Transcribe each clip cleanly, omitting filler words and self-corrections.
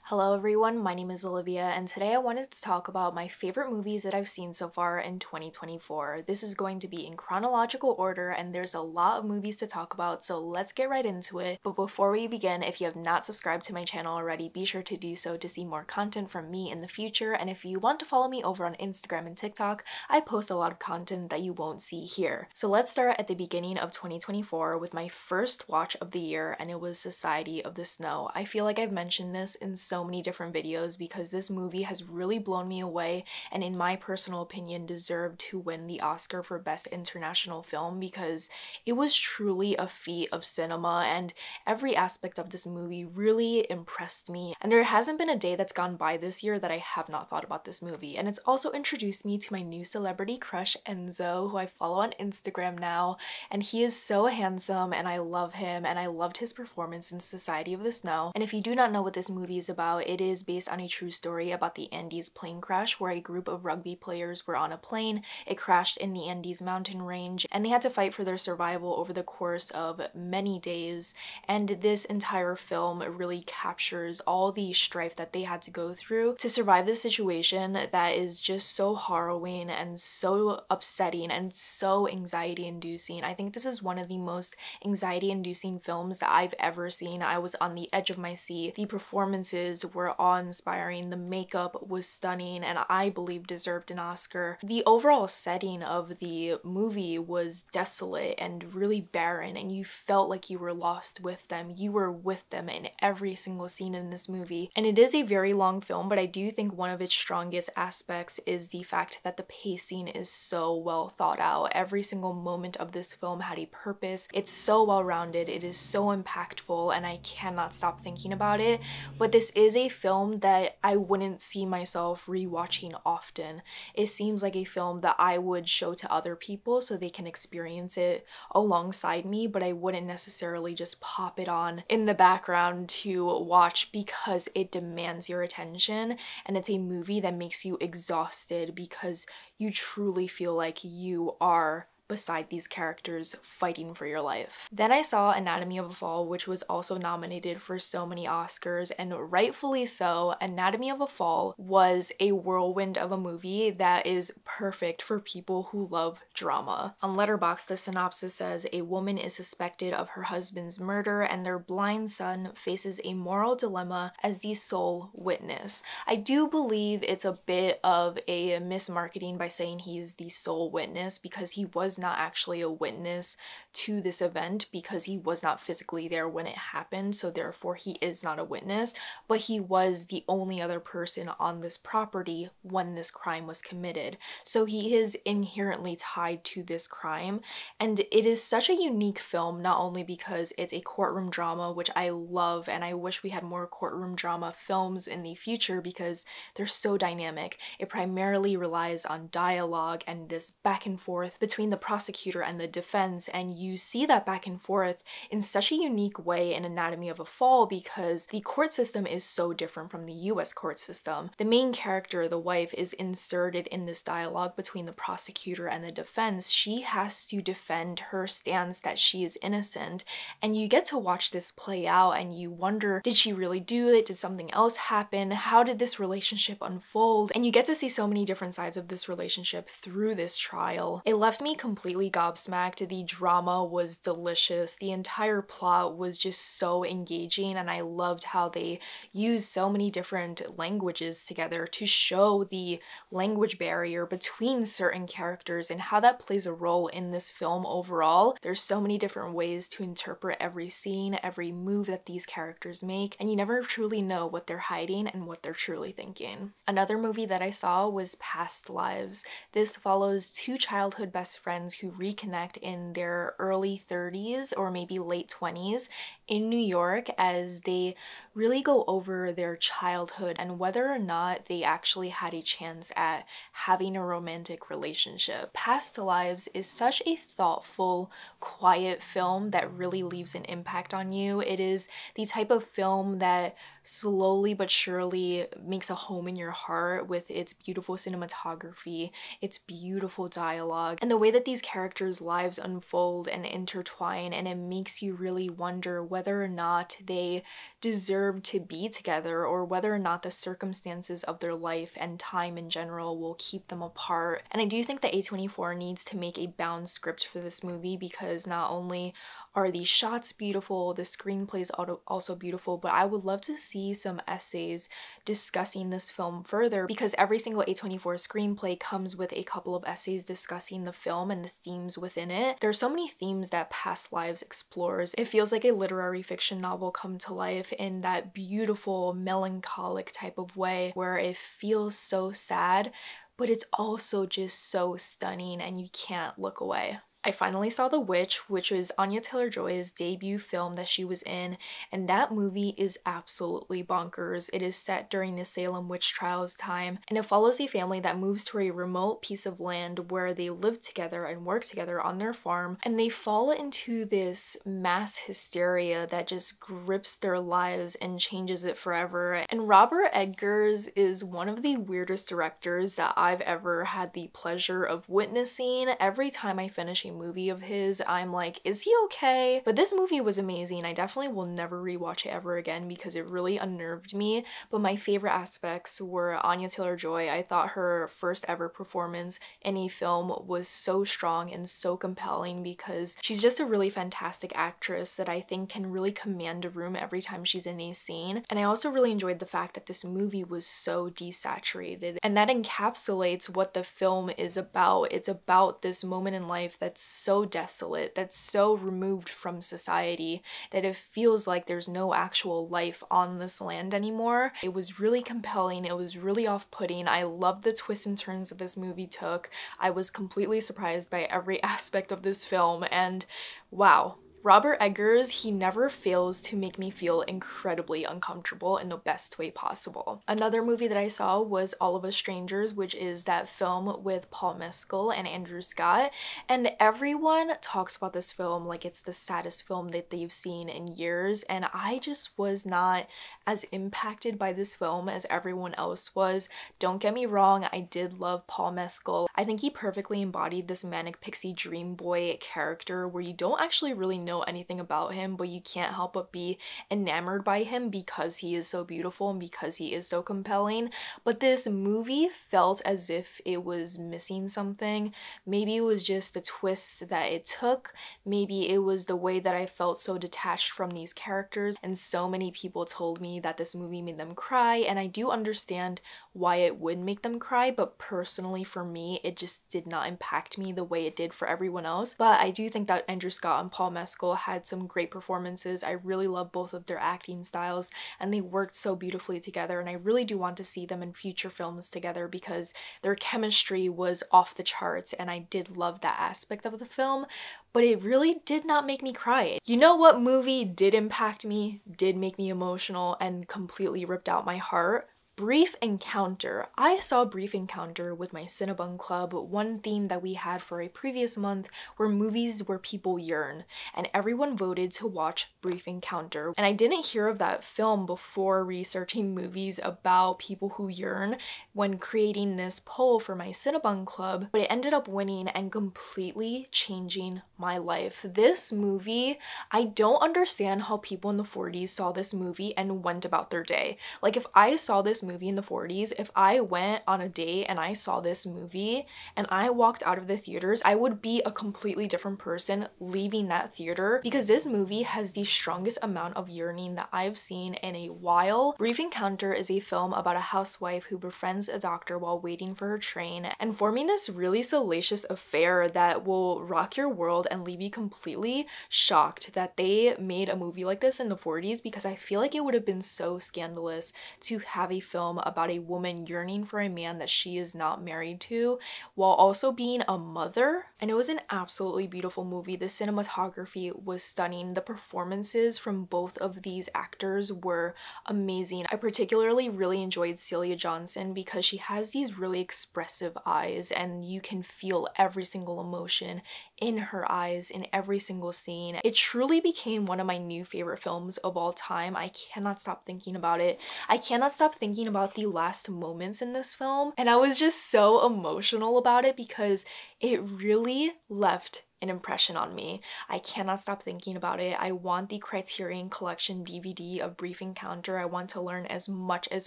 Hello everyone, my name is Olivia and today I wanted to talk about my favorite movies that I've seen so far in 2024. This is going to be in chronological order and there's a lot of movies to talk about, so let's get right into it. But before we begin, if you have not subscribed to my channel already, be sure to do so to see more content from me in the future. And if you want to follow me over on Instagram and TikTok, I post a lot of content that you won't see here. So let's start at the beginning of 2024 with my first watch of the year, and it was Society of the Snow. I feel like I've mentioned this in so many different videos because this movie has really blown me away and in my personal opinion deserved to win the Oscar for Best International Film because it was truly a feat of cinema and every aspect of this movie really impressed me. And there hasn't been a day that's gone by this year that I have not thought about this movie. And it's also introduced me to my new celebrity crush, Enzo, who I follow on Instagram now, and he is so handsome and I love him and I loved his performance in Society of the Snow. And if you do not know what this movie is about, it is based on a true story about the Andes plane crash where a group of rugby players were on a plane. It crashed in the Andes mountain range and they had to fight for their survival over the course of many days. And this entire film really captures all the strife that they had to go through to survive this situation that is just so harrowing and so upsetting and so anxiety inducing. I think this is one of the most anxiety inducing films that I've ever seen. I was on the edge of my seat. The performances were awe-inspiring, the makeup was stunning, and I believe deserved an Oscar. The overall setting of the movie was desolate and really barren, and you felt like you were lost with them. You were with them in every single scene in this movie. And it is a very long film, but I do think one of its strongest aspects is the fact that the pacing is so well thought out. Every single moment of this film had a purpose. It's so well-rounded, it is so impactful, and I cannot stop thinking about it. But this is a film that I wouldn't see myself rewatching often. It seems like a film that I would show to other people so they can experience it alongside me, but I wouldn't necessarily just pop it on in the background to watch because it demands your attention, and it's a movie that makes you exhausted because you truly feel like you are beside these characters fighting for your life. Then I saw Anatomy of a Fall, which was also nominated for so many Oscars, and rightfully so. Anatomy of a Fall was a whirlwind of a movie that is perfect for people who love drama. On Letterboxd, the synopsis says, a woman is suspected of her husband's murder and their blind son faces a moral dilemma as the sole witness. I do believe it's a bit of a mismarketing by saying he's the sole witness because he was not actually a witness to this event because he was not physically there when it happened, so therefore he is not a witness, but he was the only other person on this property when this crime was committed. So he is inherently tied to this crime, and it is such a unique film not only because it's a courtroom drama, which I love, and I wish we had more courtroom drama films in the future because they're so dynamic. It primarily relies on dialogue and this back and forth between the prosecutor and the defense, and you see that back and forth in such a unique way in Anatomy of a Fall because the court system is so different from the US court system. The main character, the wife, is inserted in this dialogue between the prosecutor and the defense. She has to defend her stance that she is innocent, and you get to watch this play out and you wonder, did she really do it? Did something else happen? How did this relationship unfold? And you get to see so many different sides of this relationship through this trial. It left me completely gobsmacked. The drama was delicious. The entire plot was just so engaging, and I loved how they used so many different languages together to show the language barrier between certain characters and how that plays a role in this film overall. There's so many different ways to interpret every scene, every move that these characters make, and you never truly know what they're hiding and what they're truly thinking. Another movie that I saw was Past Lives. This follows two childhood best friends who reconnect in their early 30s or maybe late 20s in New York as they really go over their childhood and whether or not they actually had a chance at having a romantic relationship. Past Lives is such a thoughtful, quiet film that really leaves an impact on you. It is the type of film that slowly but surely makes a home in your heart with its beautiful cinematography, its beautiful dialogue, and the way that these characters' lives unfold and intertwine, and it makes you really wonder whether or not they deserve to be together, or whether or not the circumstances of their life and time in general will keep them apart. And I do think that A24 needs to make a bound script for this movie, because not only are the shots beautiful, the screenplay is also beautiful, but I would love to see some essays discussing this film further, because every single A24 screenplay comes with a couple of essays discussing the film and the themes within it. There's so many themes that Past Lives explores. It feels like a literary fiction novel come to life in that beautiful, melancholic type of way where it feels so sad, but it's also just so stunning and you can't look away. I finally saw The Witch, which was Anya Taylor-Joy's debut film that she was in, and that movie is absolutely bonkers. It is set during the Salem witch trials time, and it follows a family that moves to a remote piece of land where they live together and work together on their farm, and they fall into this mass hysteria that just grips their lives and changes it forever. And Robert Eggers is one of the weirdest directors that I've ever had the pleasure of witnessing. Every time I finish a movie of his, I'm like, is he okay? But this movie was amazing. I definitely will never rewatch it ever again because it really unnerved me. But my favorite aspects were Anya Taylor-Joy. I thought her first ever performance in a film was so strong and so compelling, because she's just a really fantastic actress that I think can really command a room every time she's in a scene. And I also really enjoyed the fact that this movie was so desaturated, and that encapsulates what the film is about. It's about this moment in life that's so desolate, that's so removed from society, that it feels like there's no actual life on this land anymore. It was really compelling. It was really off-putting. I loved the twists and turns that this movie took. I was completely surprised by every aspect of this film, and wow. Robert Eggers, he never fails to make me feel incredibly uncomfortable in the best way possible. Another movie that I saw was All of Us Strangers, which is that film with Paul Mescal and Andrew Scott, and everyone talks about this film like it's the saddest film that they've seen in years, and I just was not as impacted by this film as everyone else was. Don't get me wrong, I did love Paul Mescal. I think he perfectly embodied this manic pixie dream boy character where you don't actually really know anything about him, but you can't help but be enamored by him because he is so beautiful and because he is so compelling. But this movie felt as if it was missing something. Maybe it was just the twist that it took. Maybe it was the way that I felt so detached from these characters, and so many people told me that this movie made them cry, and I do understand why it would make them cry, but personally for me, it just did not impact me the way it did for everyone else. But I do think that Andrew Scott and Paul Mescal had some great performances. I really love both of their acting styles, and they worked so beautifully together, and I really do want to see them in future films together because their chemistry was off the charts, and I did love that aspect of the film. But it really did not make me cry. You know what movie did impact me, did make me emotional, and completely ripped out my heart? Brief Encounter. I saw Brief Encounter with my Cinebun Club. One theme that we had for a previous month were movies where people yearn, and everyone voted to watch Brief Encounter. And I didn't hear of that film before researching movies about people who yearn when creating this poll for my Cinebun Club, but it ended up winning and completely changing my life. This movie, I don't understand how people in the 40s saw this movie and went about their day. Like, if I saw this movie in the 40s, if I went on a date and I saw this movie and I walked out of the theaters, I would be a completely different person leaving that theater, because this movie has the strongest amount of yearning that I've seen in a while. Brief Encounter is a film about a housewife who befriends a doctor while waiting for her train and forming this really salacious affair that will rock your world and leave you completely shocked that they made a movie like this in the 40s, because I feel like it would have been so scandalous to have a film about a woman yearning for a man that she is not married to while also being a mother. And it was an absolutely beautiful movie. The cinematography was stunning. The performances from both of these actors were amazing. I particularly really enjoyed Celia Johnson because she has these really expressive eyes, and you can feel every single emotion in her eyes in every single scene. It truly became one of my new favorite films of all time. I cannot stop thinking about it. I cannot stop thinking about the last moments in this film, and I was just so emotional about it because it really left an impression on me. I cannot stop thinking about it. I want the Criterion Collection DVD of Brief Encounter. I want to learn as much as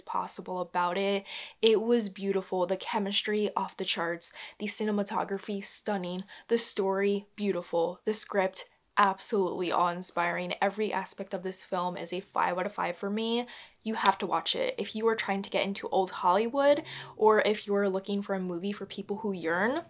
possible about it. It was beautiful. The chemistry off the charts. The cinematography stunning. The story beautiful. The script absolutely awe-inspiring. Every aspect of this film is a 5 out of 5 for me. You have to watch it. If you are trying to get into old Hollywood, or if you're looking for a movie for people who yearn,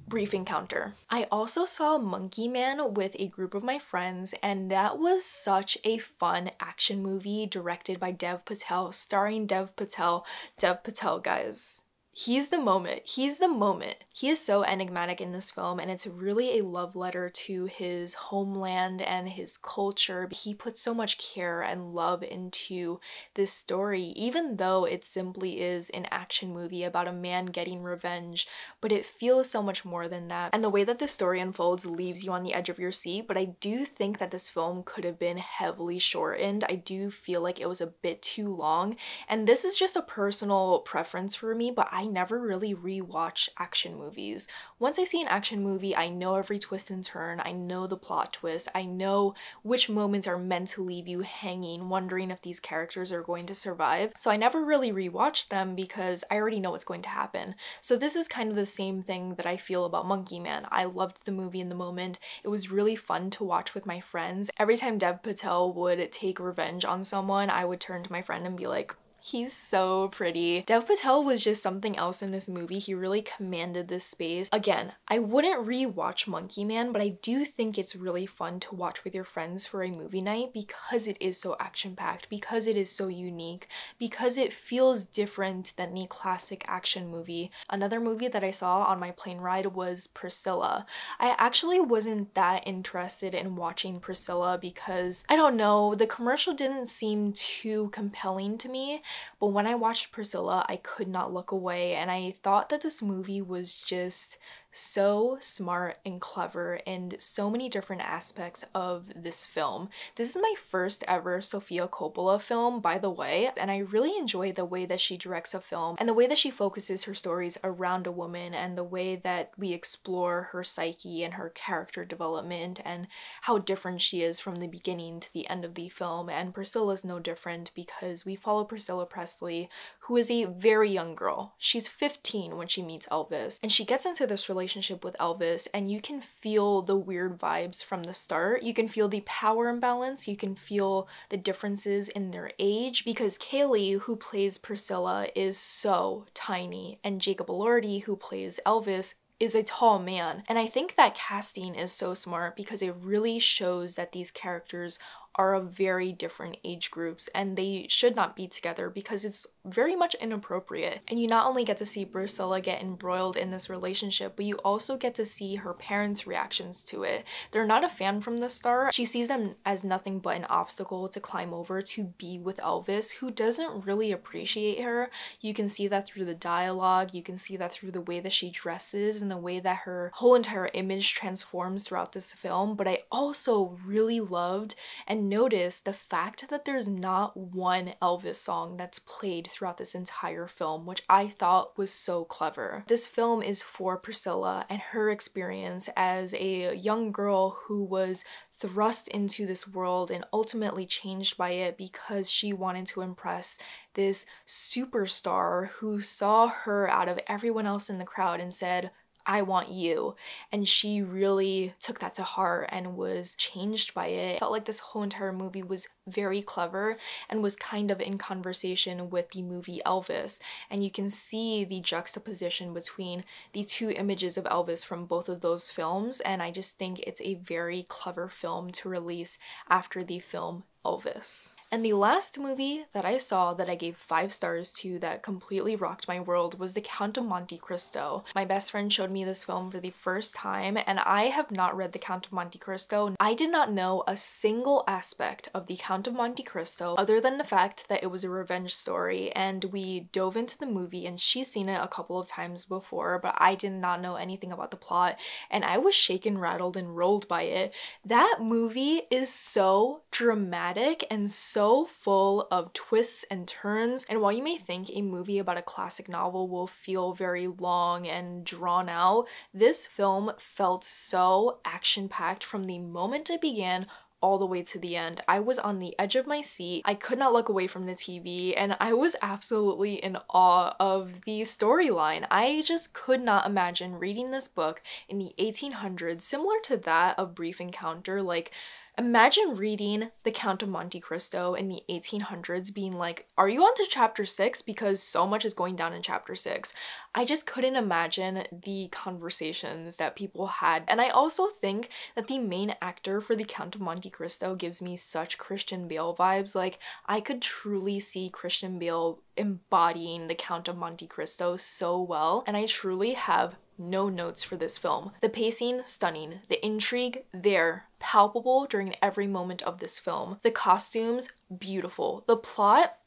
Brief Encounter. I also saw Monkey Man with a group of my friends, and that was such a fun action movie directed by Dev Patel, starring Dev Patel. Dev Patel, guys. He's the moment. He's the moment. He is so enigmatic in this film, and it's really a love letter to his homeland and his culture. He puts so much care and love into this story, even though it simply is an action movie about a man getting revenge, but it feels so much more than that. And the way that this story unfolds leaves you on the edge of your seat, but I do think that this film could have been heavily shortened. I do feel like it was a bit too long, and this is just a personal preference for me, but I never really rewatch action movies. Once I see an action movie, I know every twist and turn, I know the plot twist, I know which moments are meant to leave you hanging, wondering if these characters are going to survive. So I never really rewatch them because I already know what's going to happen. So this is kind of the same thing that I feel about Monkey Man. I loved the movie in the moment. It was really fun to watch with my friends. Every time Dev Patel would take revenge on someone, I would turn to my friend and be like, he's so pretty. Dev Patel was just something else in this movie. He really commanded this space. Again, I wouldn't rewatch Monkey Man, but I do think it's really fun to watch with your friends for a movie night because it is so action-packed, because it is so unique, because it feels different than the classic action movie. Another movie that I saw on my plane ride was Priscilla. I actually wasn't that interested in watching Priscilla because, I don't know, the commercial didn't seem too compelling to me. But when I watched Priscilla, I could not look away, and I thought that this movie was just so smart and clever in so many different aspects of this film. This is my first ever Sofia Coppola film, by the way, and I really enjoy the way that she directs a film and the way that she focuses her stories around a woman and the way that we explore her psyche and her character development and how different she is from the beginning to the end of the film. And Priscilla is no different because we follow Priscilla Presley, who is a very young girl. She's 15 when she meets Elvis, and she gets into this relationship with Elvis, and you can feel the weird vibes from the start. You can feel the power imbalance, you can feel the differences in their age, because Kaylee, who plays Priscilla, is so tiny, and Jacob Elordi, who plays Elvis, is a tall man. And I think that casting is so smart because it really shows that these characters are of very different age groups and they should not be together because it's very much inappropriate. And you not only get to see Priscilla get embroiled in this relationship, but you also get to see her parents' reactions to it. They're not a fan from the start. She sees them as nothing but an obstacle to climb over to be with Elvis, who doesn't really appreciate her. You can see that through the dialogue, you can see that through the way that she dresses and the way that her whole entire image transforms throughout this film. But I also really loved and noticed the fact that there's not one Elvis song that's played throughout this entire film, which I thought was so clever. This film is for Priscilla and her experience as a young girl who was thrust into this world and ultimately changed by it because she wanted to impress this superstar who saw her out of everyone else in the crowd and said, I want you. And she really took that to heart and was changed by it. I felt like this whole entire movie was very clever and was kind of in conversation with the movie Elvis. And you can see the juxtaposition between the two images of Elvis from both of those films. And I just think it's a very clever film to release after the film Elvis. And the last movie that I saw that I gave 5 stars to that completely rocked my world was The Count of Monte Cristo. My best friend showed me this film for the first time, and I have not read The Count of Monte Cristo. I did not know a single aspect of The Count of Monte Cristo other than the fact that it was a revenge story, and we dove into the movie and she's seen it a couple of times before, but I did not know anything about the plot, and I was shaken, rattled, and rolled by it. That movie is so dramatic and so so full of twists and turns, and while you may think a movie about a classic novel will feel very long and drawn out, this film felt so action-packed from the moment it began all the way to the end. I was on the edge of my seat. I could not look away from the TV, and I was absolutely in awe of the storyline. I just could not imagine reading this book in the 1800s, similar to that of Brief Encounter. Like, imagine reading The Count of Monte Cristo in the 1800s being like, are you on to chapter 6? Because so much is going down in chapter 6. I just couldn't imagine the conversations that people had. And I also think that the main actor for The Count of Monte Cristo gives me such Christian Bale vibes. Like, I could truly see Christian Bale embodying The Count of Monte Cristo so well. And I truly have no notes for this film. The pacing, stunning. The intrigue, there, palpable during every moment of this film. The costumes, beautiful. The plot,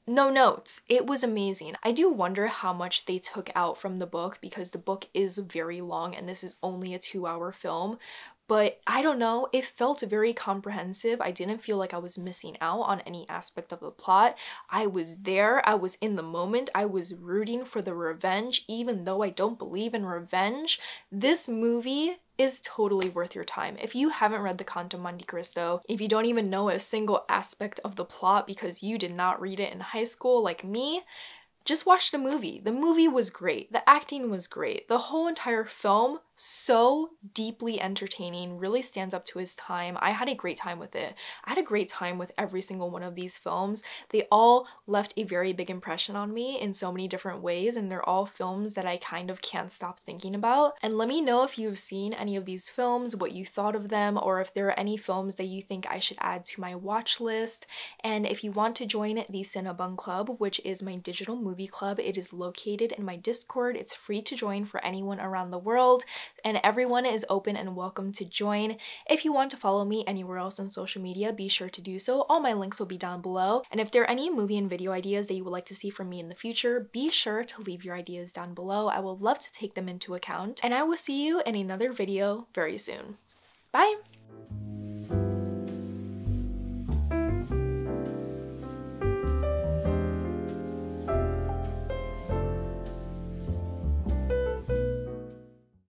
no notes. It was amazing. I do wonder how much they took out from the book because the book is very long and this is only a 2-hour film. But I don't know, it felt very comprehensive. I didn't feel like I was missing out on any aspect of the plot. I was there, I was in the moment, I was rooting for the revenge, even though I don't believe in revenge. This movie is totally worth your time. If you haven't read The Count of Monte Cristo, if you don't even know a single aspect of the plot because you did not read it in high school like me, just watch the movie. The movie was great. The acting was great. The whole entire film, so deeply entertaining, really stands up to his time. I had a great time with it. I had a great time with every single one of these films. They all left a very big impression on me in so many different ways, and they're all films that I kind of can't stop thinking about. And let me know if you've seen any of these films, what you thought of them, or if there are any films that you think I should add to my watch list. And if you want to join the Cinebun Club, which is my digital movie club, it is located in my Discord. It's free to join for anyone around the world, and everyone is open and welcome to join. If you want to follow me anywhere else on social media, be sure to do so. All my links will be down below. And if there are any movie and video ideas that you would like to see from me in the future, be sure to leave your ideas down below. I will love to take them into account, and I will see you in another video very soon. Bye!